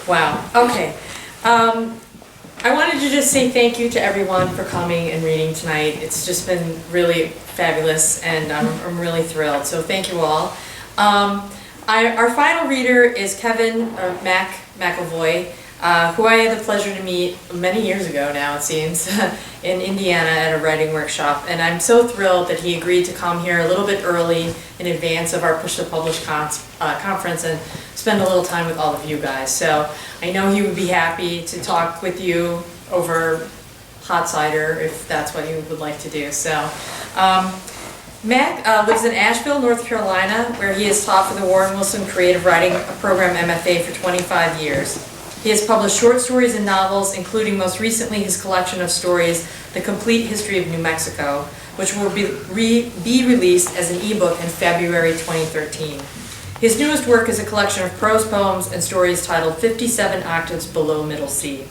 Wow, okay. I wanted to just say thank you to everyone for coming and reading tonight. It's just been really fabulous, and I'm really thrilled, so thank you all. Our final reader is Kevin McIlvoy, who I had the pleasure to meet many years ago now, it seems, in Indiana at a writing workshop. And I'm so thrilled that he agreed to come here a little bit early in advance of our Push to Publish conference and spend a little time with all of you guys. So I know he would be happy to talk with you over hot cider if that's what you would like to do. So Mac lives in Asheville, North Carolina, where he has taught for the Warren Wilson Creative Writing Program MFA for 25 years. He has published short stories and novels, including most recently his collection of stories, The Complete History of New Mexico, which will be released as an ebook in February 2013. His newest work is a collection of prose poems and stories titled 57 Octaves Below Middle C.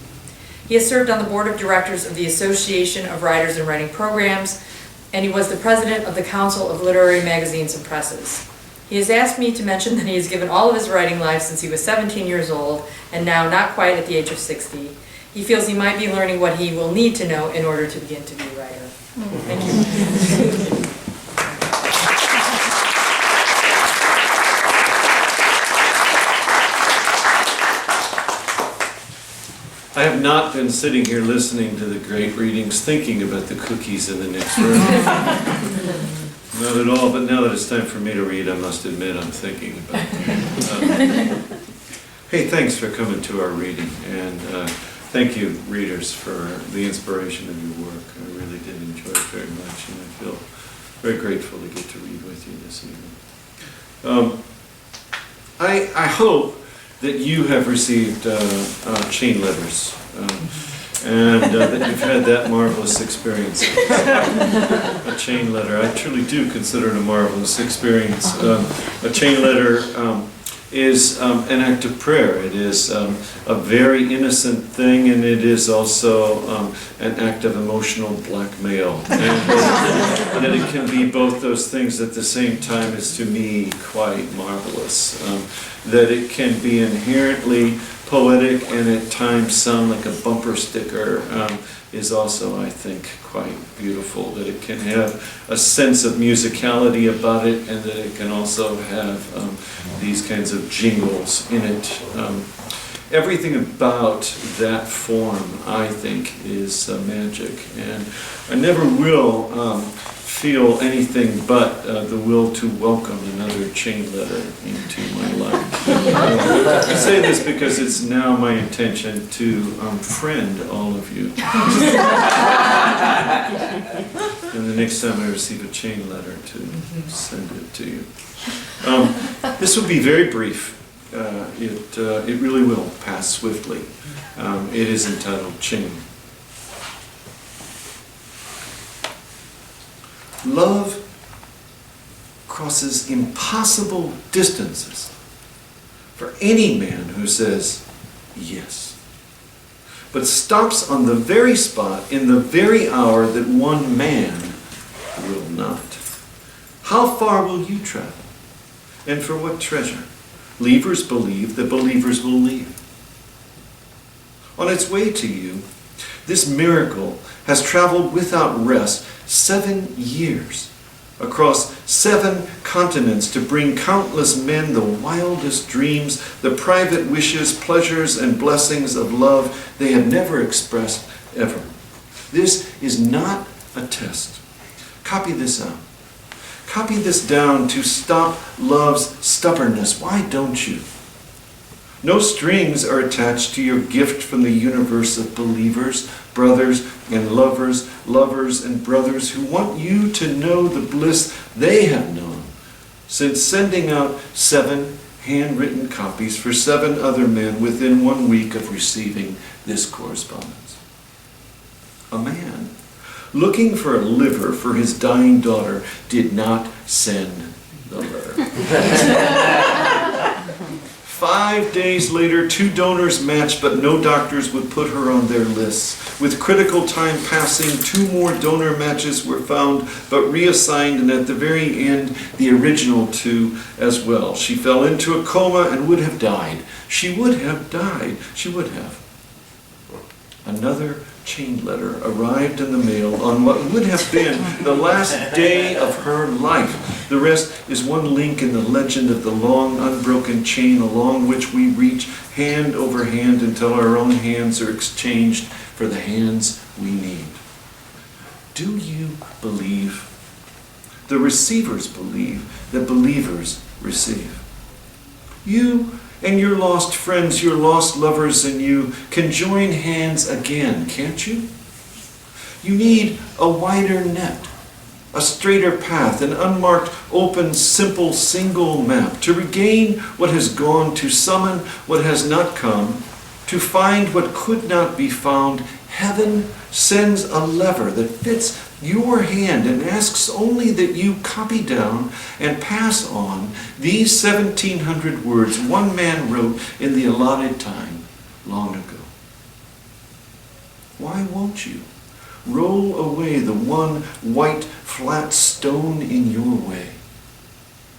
He has served on the board of directors of the Association of Writers and Writing Programs, and he was the president of the Council of Literary Magazines and Presses. He has asked me to mention that he has given all of his writing life since he was 17 years old, and now not quite at the age of 60. He feels he might be learning what he will need to know in order to begin to be a writer. Thank you. I have not been sitting here listening to the great readings thinking about the cookies in the next room. Not at all, but now that it's time for me to read, I must admit I'm thinking about it. Hey, thanks for coming to our reading, and thank you, readers, for the inspiration of your work. I really did enjoy it very much, and I feel very grateful to get to read with you this evening. I hope that you have received chain letters, and that you've had that marvelous experience. A chain letter, I truly do consider it a marvelous experience. A chain letter is an act of prayer. It is a very innocent thing, and it is also an act of emotional blackmail. And that it can be both those things at the same time is, to me, quite marvelous. That it can be inherently poetic and at times sound like a bumper sticker is also, I think, quite beautiful. That it can have a sense of musicality about it, and that it can also have these kinds of jingles in it. Everything about that form, I think, is magic, and I never will feel anything but the will to welcome another chain letter into my life. I say this because it's now my intention to friend all of you. And the next time I receive a chain letter, to send it to you. This will be very brief. It really will pass swiftly. It is entitled Chain. Love crosses impossible distances for any man who says yes, but stops on the very spot in the very hour that one man will not. How far will you travel? And for what treasure? Leavers believe that believers will leave. On its way to you, this miracle has traveled without rest 7 years, across 7 continents, to bring countless men the wildest dreams, the private wishes, pleasures, and blessings of love they have never expressed ever. This is not a test. Copy this out. Copy this down to stop love's stubbornness. Why don't you? No strings are attached to your gift from the universe of believers, brothers and lovers, lovers and brothers who want you to know the bliss they have known, since sending out 7 handwritten copies for 7 other men within 1 week of receiving this correspondence. A man looking for a liver for his dying daughter did not send the letter. 5 days later, 2 donors matched, but no doctors would put her on their lists. With critical time passing, 2 more donor matches were found, but reassigned, and at the very end, the original 2 as well. She fell into a coma and would have died. She would have died. She would have. Another chain letter arrived in the mail on what would have been the last day of her life. The rest is one link in the legend of the long, unbroken chain along which we reach hand over hand until our own hands are exchanged for the hands we need. Do you believe? The receivers believe that believers receive. You and your lost friends, your lost lovers and you can join hands again, can't you? You need a wider net, a straighter path, an unmarked, open, simple, single map to regain what has gone, to summon what has not come, to find what could not be found. Heaven sends a lever that fits your hand and asks only that you copy down and pass on these 1,700 words one man wrote in the allotted time long ago. Why won't you roll away the one white flat stone in your way?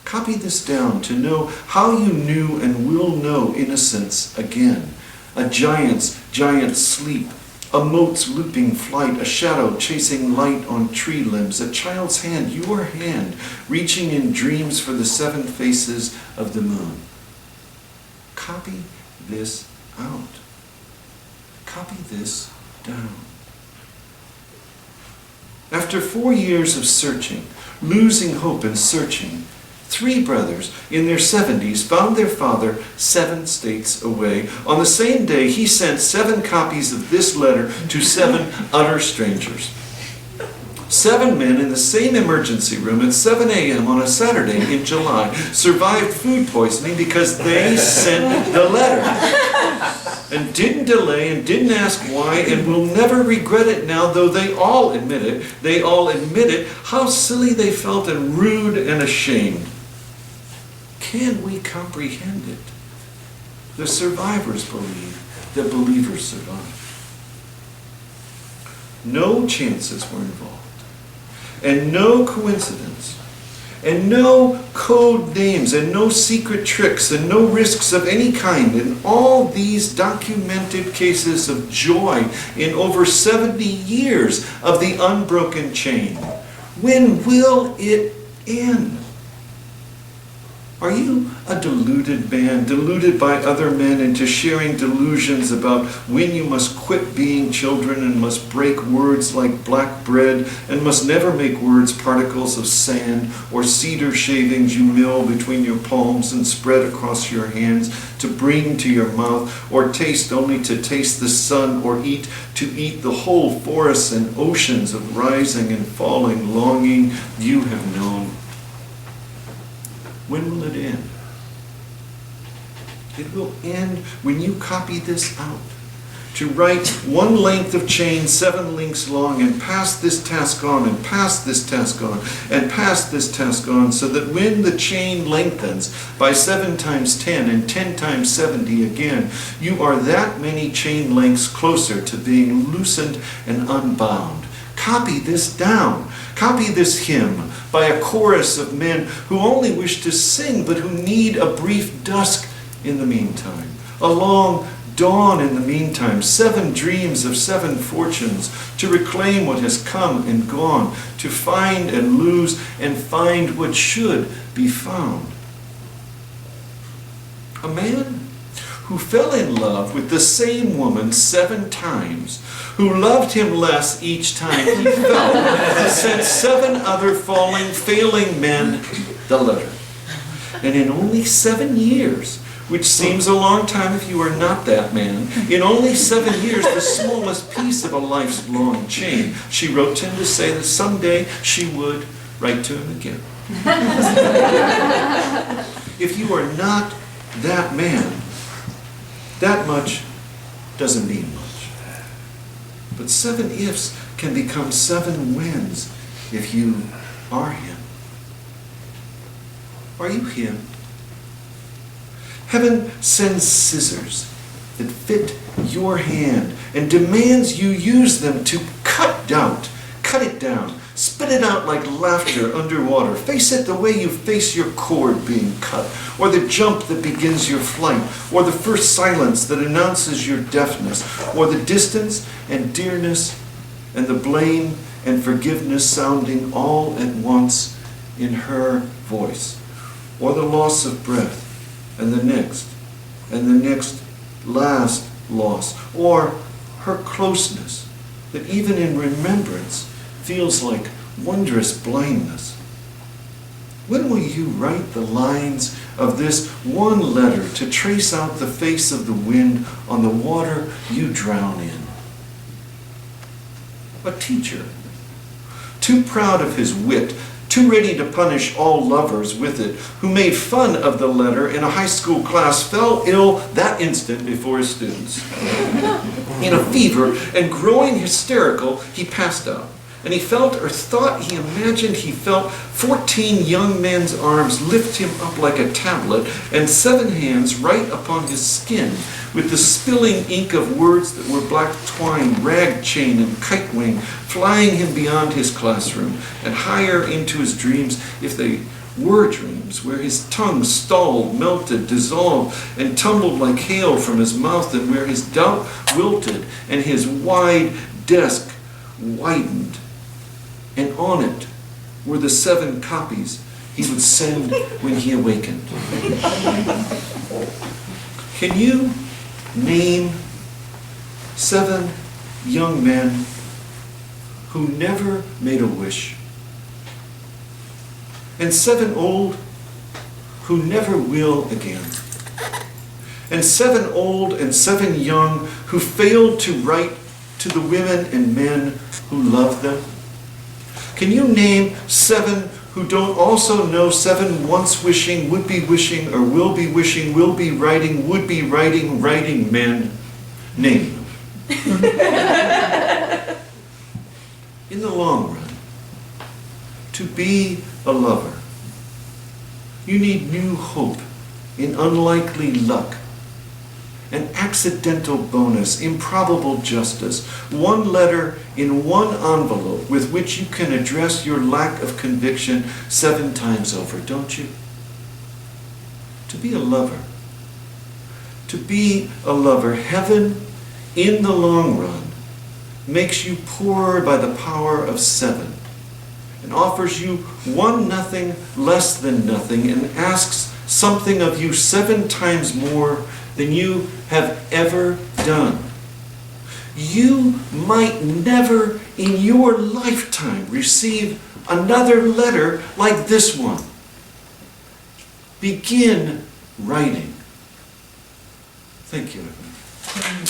Copy this down to know how you knew and will know innocence again. A giant's giant sleep, a mote's looping flight, a shadow chasing light on tree limbs, a child's hand, your hand, reaching in dreams for the 7 faces of the moon. Copy this out. Copy this down. After 4 years of searching, losing hope and searching, 3 brothers in their 70s found their father 7 states away. On the same day, he sent 7 copies of this letter to 7 utter strangers. 7 men in the same emergency room at 7 a.m. on a Saturday in July survived food poisoning because they sent the letter and didn't delay and didn't ask why and will never regret it now, though they all admit it. They all admit it, how silly they felt and rude and ashamed. Can we comprehend it? The survivors believe that believers survive. No chances were involved, and no coincidence, and no code names, and no secret tricks, and no risks of any kind in all these documented cases of joy in over 70 years of the unbroken chain. When will it end? Are you a deluded man, deluded by other men into sharing delusions about when you must quit being children and must break words like black bread and must never make words particles of sand or cedar shavings you mill between your palms and spread across your hands to bring to your mouth, or taste only to taste the sun, or eat to eat the whole forests and oceans of rising and falling longing you have known? When will it end? It will end when you copy this out. To write one length of chain 7 links long and pass this task on and pass this task on and pass this task on, so that when the chain lengthens by 7 times 10 and 10 times 70 again, you are that many chain lengths closer to being loosened and unbound. Copy this down. Copy this hymn by a chorus of men who only wish to sing but who need a brief dusk in the meantime, a long dawn in the meantime, 7 dreams of 7 fortunes, to reclaim what has come and gone, to find and lose and find what should be found. A man who fell in love with the same woman 7 times, who loved him less each time he fell, sent 7 other falling, failing men the letter. And in only 7 years, which seems a long time if you are not that man, in only 7 years, the smallest piece of a life's long chain, she wrote to him to say that someday she would write to him again. If you are not that man, that much doesn't mean much. But 7 ifs can become 7 whens if you are him. Are you him? Heaven sends scissors that fit your hand and demands you use them to cut it down, spit it out like laughter underwater. Face it the way you face your cord being cut, or the jump that begins your flight, or the first silence that announces your deafness, or the distance and dearness and the blame and forgiveness sounding all at once in her voice, or the loss of breath and the next last loss, or her closeness that even in remembrance feels like wondrous blindness. When will you write the lines of this one letter to trace out the face of the wind on the water you drown in? A teacher, too proud of his wit, too ready to punish all lovers with it, who made fun of the letter in a high school class, fell ill that instant before his students. In a fever and growing hysterical, he passed out. And he felt, or thought he imagined he felt, 14 young men's arms lift him up like a tablet, and 7 hands write upon his skin with the spilling ink of words that were black twine, rag chain, and kite wing, flying him beyond his classroom and higher into his dreams, if they were dreams, where his tongue stalled, melted, dissolved, and tumbled like hail from his mouth, and where his doubt wilted and his wide desk widened. And on it were the 7 copies he would send when he awakened. Can you name 7 young men who never made a wish? And 7 old who never will again? And 7 old and 7 young who failed to write to the women and men who loved them? Can you name 7 who don't also know 7 once wishing, would be wishing, or will be wishing, will be writing, would be writing, writing men? Name them. In the long run, to be a lover, you need new hope in unlikely luck, an accidental bonus, improbable justice, 1 letter in 1 envelope with which you can address your lack of conviction 7 times over, don't you? To be a lover, heaven in the long run makes you poorer by the power of 7 and offers you 1 nothing less than nothing and asks something of you 7 times more than you have ever done. You might never in your lifetime receive another letter like this one. Begin writing. Thank you, everyone.